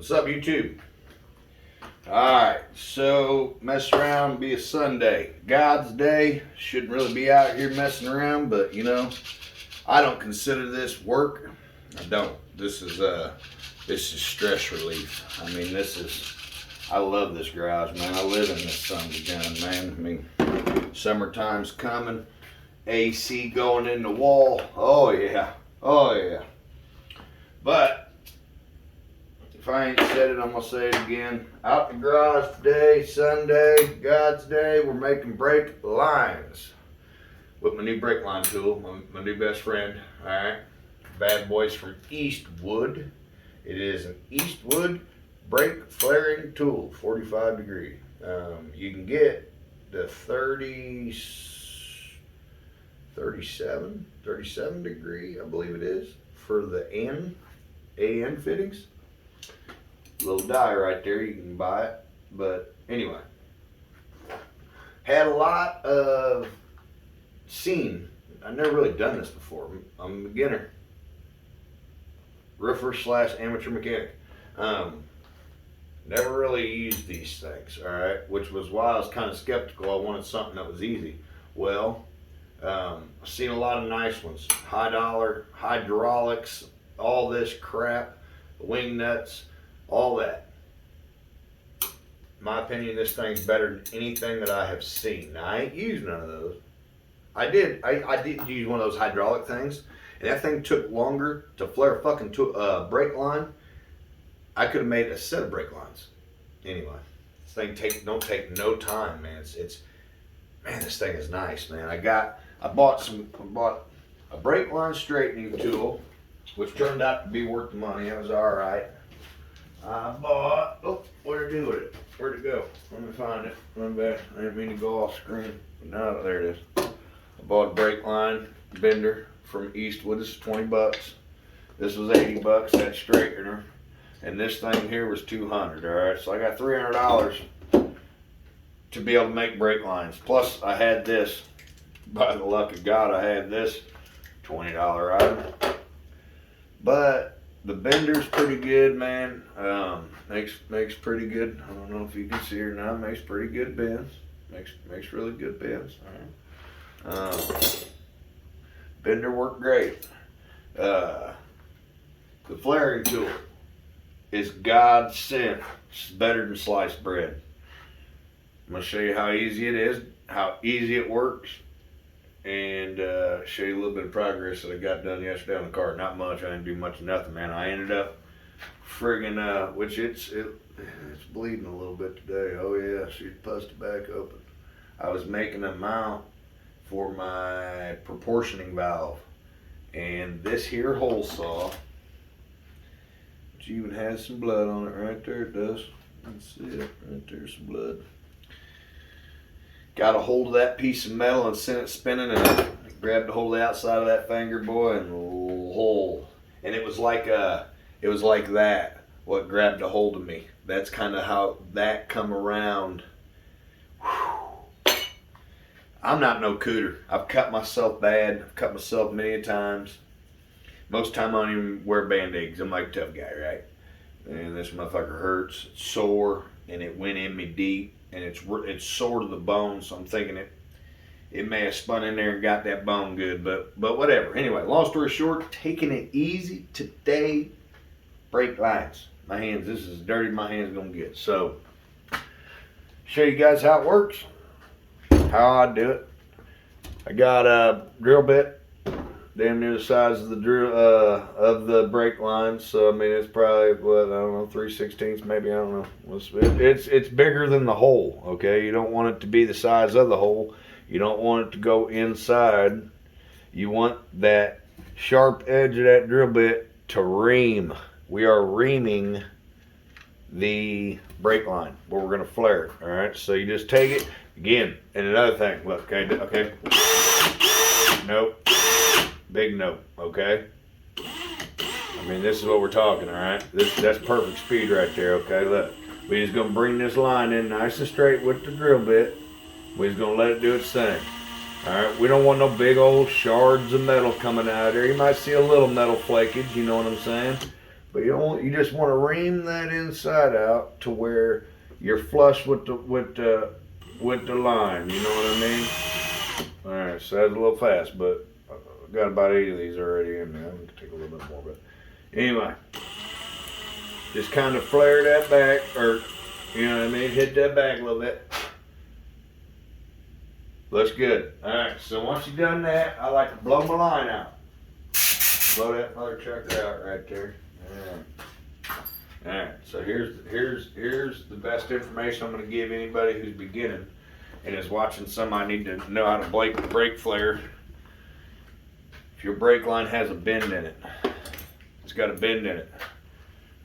What's up, YouTube? Alright, so mess around, be a Sunday. God's day. Shouldn't really be out here messing around, but you know, I don't consider this work. I don't. This is stress relief. I mean, I love this garage, man. I live in this son of a gun, man. I mean, summertime's coming. AC going in the wall. Oh yeah. Oh yeah. But if I ain't said it, I'm gonna say it again. Out the garage today, Sunday, God's day. We're making brake lines with my new brake line tool, my new best friend. All right, bad boys from Eastwood. It is an Eastwood brake flaring tool, 45 degree. You can get the 37 degree, I believe it is, for the AN fittings. Little die right there, you can buy it. But anyway, had a lot of I've never really done this before. I'm a beginner, roofer / amateur mechanic. Never really used these things, all right, which was why I was kind of skeptical. I wanted something that was easy. Well, I've seen a lot of nice ones, high dollar, hydraulics, all this crap, wing nuts, all that. In my opinion, this thing's better than anything that I have seen. Now, I ain't used none of those. I did use one of those hydraulic things, and that thing took longer to flare a fucking brake line. I could have made a set of brake lines. Anyway, this thing don't take no time, man. Man, this thing is nice, man. I bought a brake line straightening tool, which turned out to be worth the money. It was all right. I bought, where'd it do with it? Where'd it go? Let me find it. Run back. I didn't mean to go off screen. But no, there it is. I bought a brake line bender from Eastwood. This is 20 bucks. This was 80 bucks, that straightener. And this thing here was 200, all right? So I got $300 to be able to make brake lines. Plus, I had this. By the luck of God, I had this $20 item. But the bender's pretty good, man. Makes pretty good. I don't know if you can see her now. Makes pretty good bends. Makes really good bends. All right. Bender worked great. The flaring tool is God sent. It's better than sliced bread. I'm gonna show you how easy it is, how easy it works, and show you a little bit of progress that I got done yesterday on the car. Not much. I didn't do much of nothing, man. I ended up friggin' which it's bleeding a little bit today. Oh yeah, she's busted back open. I was making a mount for my proportioning valve, and this here hole saw, which even has some blood on it right there. It does. Let's see it right there, some blood. Got a hold of that piece of metal and sent it spinning, and I grabbed a hold of the outside of that finger, boy, and hole. And it was like that. What grabbed a hold of me. That's kind of how that come around. Whew. I'm not no cooter. I've cut myself bad. I've cut myself many times. Most time I don't even wear band-aids. I'm like a tough guy, right? And this motherfucker hurts. It's sore, and it went in me deep. And it's sore to the bone, so I'm thinking it may have spun in there and got that bone good, but whatever. Anyway, long story short, taking it easy today. Brake lines. My hands, this is as dirty as my hands gonna get. So, show you guys how it works, how I do it. I got a drill bit, damn near the size of the drill of the brake line. So I mean, it's probably what, I don't know, 3/16 maybe. I don't know. It's bigger than the hole. Okay, you don't want it to be the size of the hole. You don't want it to go inside. You want that sharp edge of that drill bit to ream. We are reaming the brake line where we're gonna flare it. All right. So you just take it again. And another thing, look. Okay. Nope. Big note, okay? I mean, this is what we're talking, all right? That's perfect speed right there, okay? Look, we're just gonna bring this line in nice and straight with the drill bit. We're just gonna let it do its thing, all right? We don't want no big old shards of metal coming out of there. You might see a little metal flakage, you know what I'm saying? But you just want to ream that inside out to where you're flush with the line. You know what I mean? All right, so that's a little fast, but I got about 8 of these already in there. I'm gonna take a little bit more, but anyway, just kind of flare that back, or you know what I mean, hit that back a little bit. Looks good. All right, so once you've done that, I like to blow my line out. Blow that mother trucker out right there. All right, so here's the best information I'm going to give anybody who's beginning and is watching somebody need to know how to brake flare. If your brake line has a bend in it, it's got a bend in it.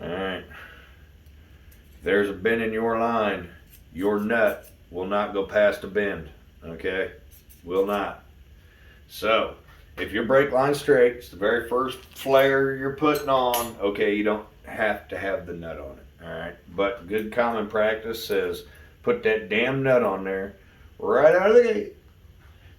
All right, if there's a bend in your line, your nut will not go past a bend. Okay, will not. So if your brake line's straight, it's the very first flare you're putting on. Okay, you don't have to have the nut on it. All right, but good common practice says put that damn nut on there right out of the gate,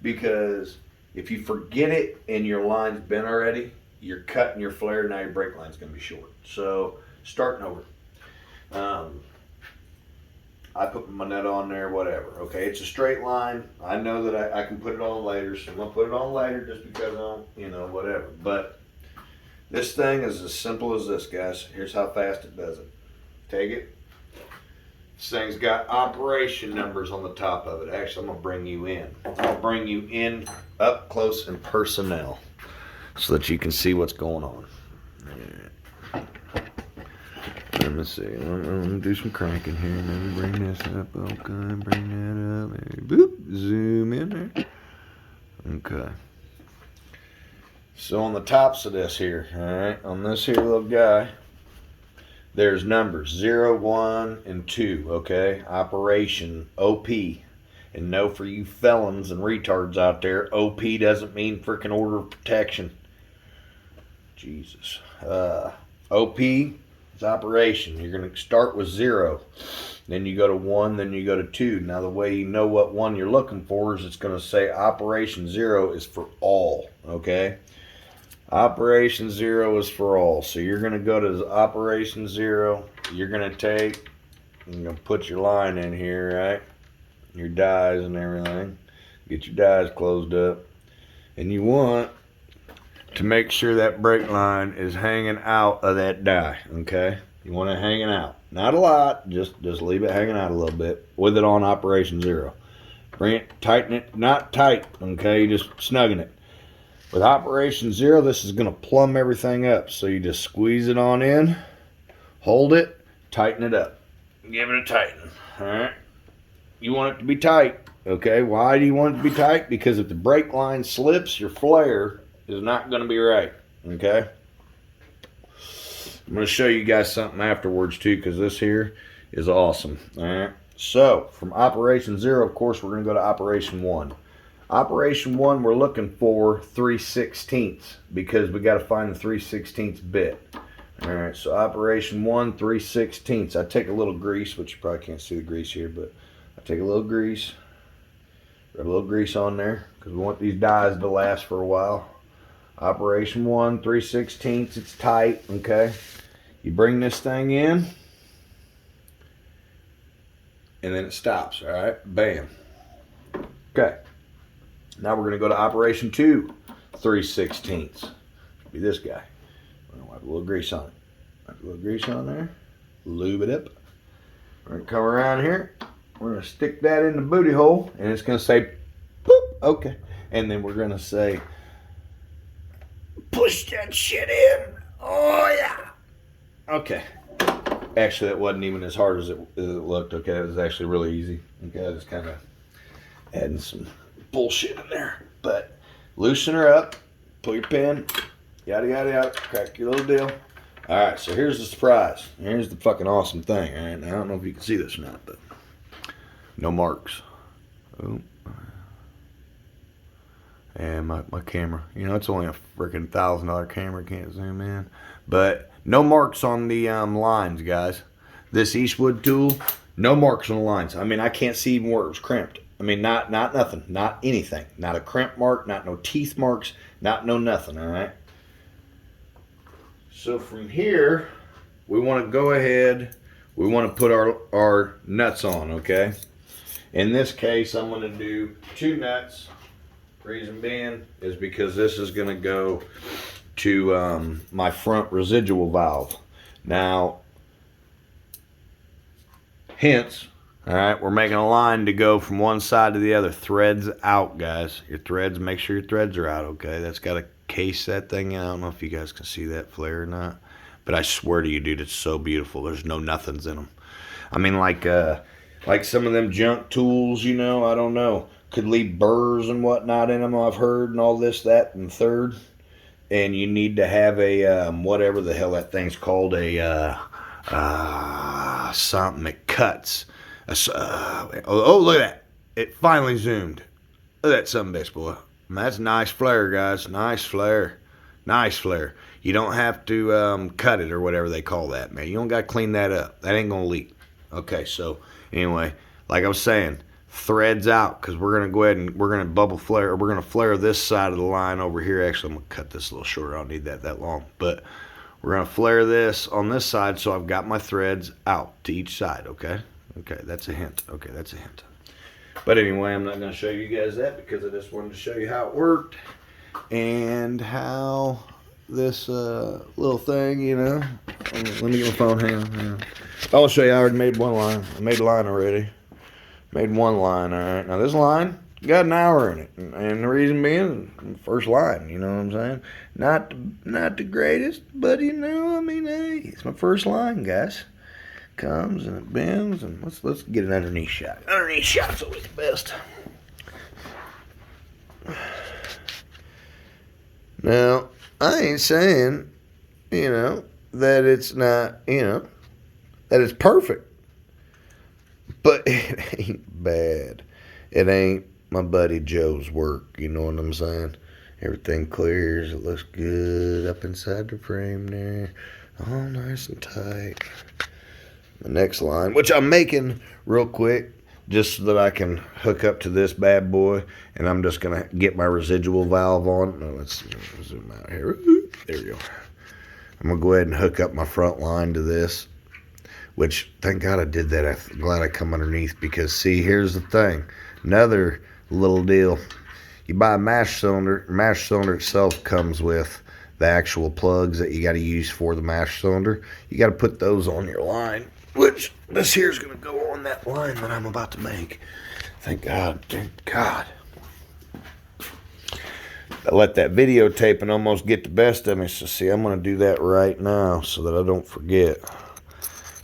because if you forget it and your line's bent already, you're cutting your flare. Now your brake line's going to be short. So starting over. I put my nut on there, whatever. Okay, it's a straight line. I know that I can put it on later, so I'm gonna put it on later just because whatever. But this thing is as simple as this, guys. Here's how fast it does it. Take it. This thing's got operation numbers on the top of it. Actually, I'm gonna bring you in. I'll bring you in up close and personnel so that you can see what's going on. Let me see. I'm gonna do some cranking here. Maybe bring this up. Okay, bring that up. Maybe boop. Zoom in there. Okay. So on the tops of this here, all right, on this here little guy, there's numbers 0, 1, and 2. Okay, operation OP. And no, for you felons and retards out there, OP doesn't mean freaking order of protection. Jesus. OP. Operation. You're going to start with 0, then you go to 1, then you go to 2. Now the way you know what one you're looking for is it's going to say operation 0 is for all. Okay, operation 0 is for all. So you're going to go to operation 0. You're going to take, you're going to put your line in here, right, your dies and everything. Get your dies closed up, and you want to make sure that brake line is hanging out of that die. Okay, you want it hanging out, not a lot, just leave it hanging out a little bit with it on operation 0. Bring it, tighten it, not tight. Okay, you just snugging it. With operation 0, this is going to plumb everything up, so you just squeeze it on in, hold it, tighten it up, give it a tighten. All right, you want it to be tight. Okay, why do you want it to be tight? Because if the brake line slips, your flare is not going to be right. Okay, I'm going to show you guys something afterwards too, because this here is awesome. All right, so from operation 0, of course, we're going to go to operation 1. Operation 1, we're looking for 3/16 because we got to find the 3/16 bit. All right, so operation 1, 3/16. I take a little grease, which you probably can't see the grease here, but I take a little grease, rub a little grease on there because we want these dies to last for a while. Operation 1, 3/16. It's tight. Okay, you bring this thing in, and then it stops. All right, bam. Okay, now we're going to go to operation 2, 3/16. Be this guy. We're going to wipe a little grease on it. Wipe a little grease on there. Lube it up. We're going to come around here. We're going to stick that in the booty hole, and it's going to say, boop. Okay, and then we're going to say, push that shit in. Oh yeah. Okay. Actually, that wasn't even as hard as it looked. Okay, it was actually really easy. Okay, I just kind of adding some bullshit in there. But loosen her up. Pull your pin. Yada yada yada. Crack your little deal. All right. So here's the surprise. Here's the fucking awesome thing. All right. Now, I don't know if you can see this or not, but no marks. Oh. And my camera, you know, it's only a freaking $1,000 camera, can't zoom in, but no marks on the lines, guys. This Eastwood tool, no marks on the lines. I mean, I can't see even where it was crimped. I mean, not nothing, not anything, not a crimp mark, not no teeth marks, not no nothing. All right. So from here, we want to go ahead, we want to put our nuts on, okay? In this case, I'm going to do 2 nuts. Reason being is because this is going to go to my front residual valve. Now, hence, all right, we're making a line to go from one side to the other. Threads out, guys. Your threads, make sure your threads are out, okay? That's got to case that thing out. I don't know if you guys can see that flare or not, but I swear to you, dude, it's so beautiful. There's no nothings in them. I mean, like some of them junk tools, you know, I don't know, could leave burrs and whatnot in them, I've heard, and all this, that, and third. And you need to have a, whatever the hell that thing's called, a, something that cuts. Oh, look at that. It finally zoomed. Look at that son of a bitch, boy. That's nice flare, guys. Nice flare. Nice flare. You don't have to cut it or whatever they call that, man. You don't got to clean that up. That ain't going to leak. Okay, so anyway, like I was saying, threads out, because we're going to go ahead and we're going to bubble flare, or we're going to flare this side of the line over here. Actually, I'm going to cut this a little shorter. I don't need that long. But we're going to flare this on this side, so I've got my threads out to each side, okay? Okay, that's a hint. Okay, that's a hint. But anyway, I'm not going to show you guys that because I just wanted to show you how it worked and how this little thing, you know. Let me get my phone. Hang on. I'll show you. I already made one line. I made a line already. Made one line, all right. Now this line got an hour in it, and the reason being, first line. You know what I'm saying? Not the greatest, but you know, I mean, hey, it's my first line, guys. Comes and it bends, and let's get an underneath shot. Underneath shot's always the best. Now, I ain't saying, you know, that it's not, you know, that it's perfect. But it ain't bad. It ain't my buddy Joe's work, you know what I'm saying? Everything clears, it looks good up inside the frame there. All nice and tight. The next line, which I'm making real quick, just so that I can hook up to this bad boy, and I'm just gonna get my residual valve on. Now let's zoom out here. There we go. I'm gonna go ahead and hook up my front line to this, which thank God I did that. I'm glad I come underneath, because see, here's the thing. Another little deal. You buy a mash cylinder. Mash cylinder itself comes with the actual plugs that you got to use for the mash cylinder. You got to put those on your line, which this here is going to go on that line that I'm about to make. Thank God. Thank God. I let that videotape and almost get the best of me. So see, I'm going to do that right now so that I don't forget.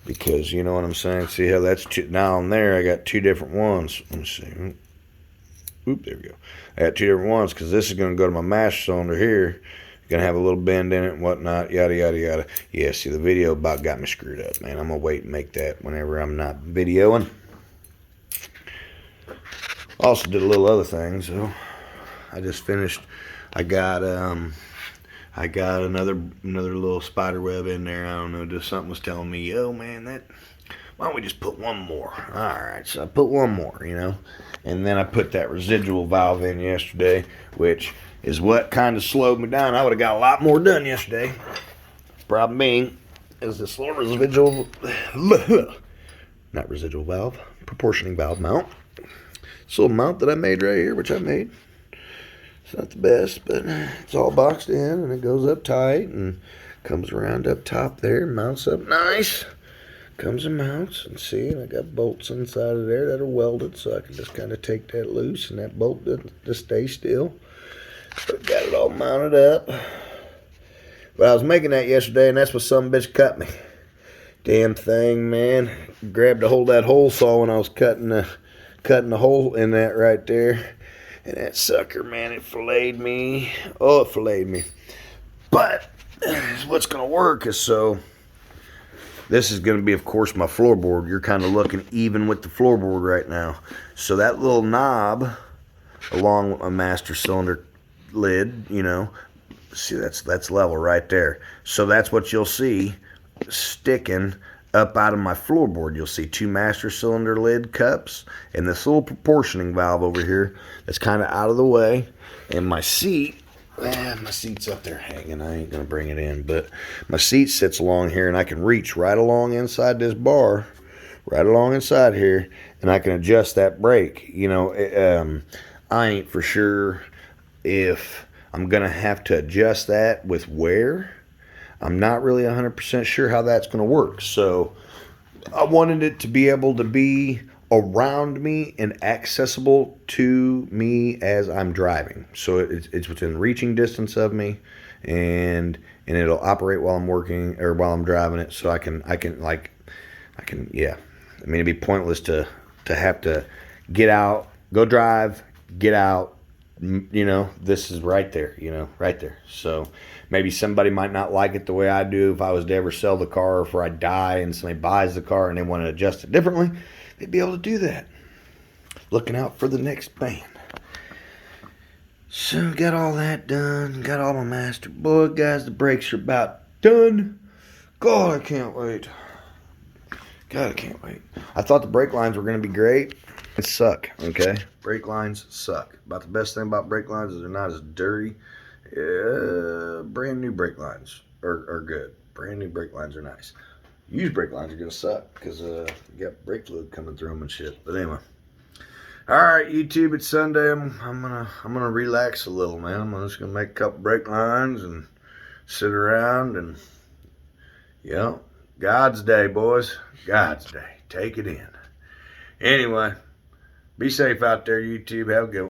Because you know what I'm saying? See how that's now on there, I got 2 different ones. Let me see. Oop, there we go. I got 2 different ones because this is going to go to my mash cylinder here. Going to have a little bend in it and whatnot, yada, yada, yada. Yeah, see, the video about got me screwed up, man. I'm going to wait and make that whenever I'm not videoing. Also did a little other thing, so I just finished. I got another little spider web in there. I don't know, just something was telling me, yo, man, why don't we just put one more? All right, so I put one more, you know. And then I put that residual valve in yesterday, which is what kind of slowed me down. I would have got a lot more done yesterday. Problem being is this little residual, not residual valve, proportioning valve mount. This little mount that I made right here, which I made. It's not the best, but it's all boxed in, and it goes up tight and comes around up top there, mounts up nice. Comes and mounts, and see, and I got bolts inside of there that are welded, so I can just kind of take that loose, and that bolt doesn't just stay still. So I got it all mounted up. But I was making that yesterday, and that's what some bitch cut me. Damn thing, man. Grabbed a hold of that hole saw when I was cutting the hole in that right there. And that sucker, man, it filleted me. Oh, it filleted me. But what's going to work is so... This is going to be, of course, my floorboard. You're kind of looking even with the floorboard right now. So that little knob, along with my master cylinder lid, you know, see, that's level right there. So that's what you'll see sticking up out of my floorboard. You'll see 2 master cylinder lid cups and this little proportioning valve over here that's kind of out of the way. And my seat My seat's up there hanging. I ain't gonna bring it in, but my seat sits along here, and I can reach right along inside this bar, right along inside here, and I can adjust that brake. You know, I ain't for sure if I'm gonna have to adjust that with wear. I'm not really 100% sure how that's gonna work. So I wanted it to be able to be around me and accessible to me as I'm driving. So it's within reaching distance of me, and it'll operate while I'm working or while I'm driving it. So I can yeah. I mean, it'd be pointless to have to get out, go drive, get out. You know, this is right there, you know, right there. So maybe somebody might not like it the way I do. If I was to ever sell the car, or if I die and somebody buys the car and they want to adjust it differently, they'd be able to do that. Looking out for the next band. So got all that done. Got all my master. Boy, guys, the brakes are about done. God, I can't wait. God, I can't wait. I thought the brake lines were going to be great. It suck, okay? Brake lines suck. About the best thing about brake lines is they're not as dirty. Brand new brake lines are good. Brand new brake lines are nice. Used brake lines are gonna suck because you got brake fluid coming through them and shit. But anyway, all right, YouTube. It's Sunday. I'm gonna relax a little, man. I'm just gonna make a couple brake lines and sit around and God's day, boys. God's day. Take it in. Anyway, be safe out there, YouTube. Have a good one.